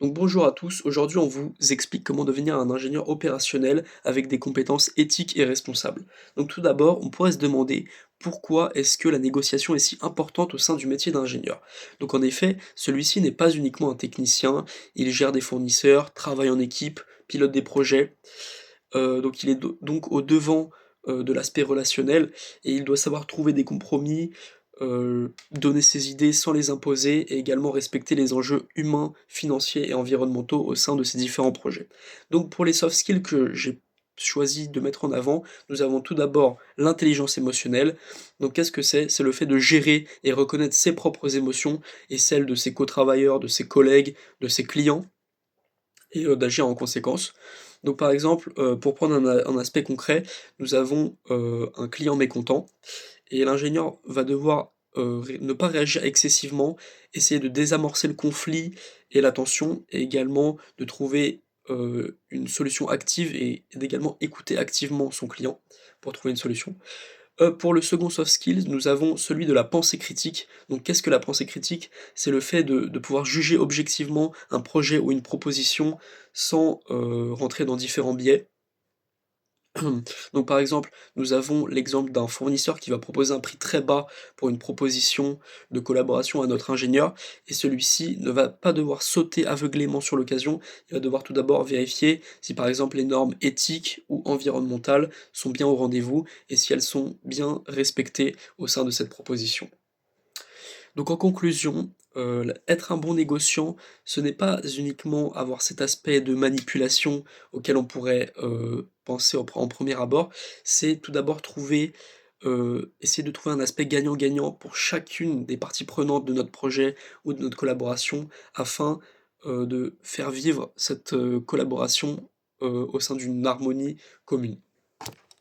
Donc bonjour à tous, aujourd'hui on vous explique comment devenir un ingénieur opérationnel avec des compétences éthiques et responsables. Donc tout d'abord, on pourrait se demander pourquoi est-ce que la négociation est si importante au sein du métier d'ingénieur. Donc en effet, celui-ci n'est pas uniquement un technicien, il gère des fournisseurs, travaille en équipe, pilote des projets, donc il est donc au devant, de l'aspect relationnel et il doit savoir trouver des compromis, donner ses idées sans les imposer et également respecter les enjeux humains, financiers et environnementaux au sein de ses différents projets. Donc pour les soft skills que j'ai choisi de mettre en avant, nous avons tout d'abord l'intelligence émotionnelle. Donc qu'est-ce que c'est? C'est le fait de gérer et reconnaître ses propres émotions et celles de ses cotravailleurs, de ses collègues, de ses clients et d'agir en conséquence. Donc par exemple, pour prendre un aspect concret, nous avons, un client mécontent et l'ingénieur va devoir, ne pas réagir excessivement, essayer de désamorcer le conflit et la tension et également de trouver, une solution active et d'également écouter activement son client pour trouver une solution. Pour le second soft skills, nous avons celui de la pensée critique. Donc qu'est-ce que la pensée critique? C'est le fait de pouvoir juger objectivement un projet ou une proposition sans, rentrer dans différents biais. Donc par exemple, nous avons l'exemple d'un fournisseur qui va proposer un prix très bas pour une proposition de collaboration à notre ingénieur et celui-ci ne va pas devoir sauter aveuglément sur l'occasion, il va devoir tout d'abord vérifier si par exemple les normes éthiques ou environnementales sont bien au rendez-vous et si elles sont bien respectées au sein de cette proposition. Donc en conclusion, être un bon négociant, ce n'est pas uniquement avoir cet aspect de manipulation auquel on pourrait, penser en premier abord, c'est tout d'abord essayer de trouver un aspect gagnant-gagnant pour chacune des parties prenantes de notre projet ou de notre collaboration afin, de faire vivre cette, collaboration, au sein d'une harmonie commune.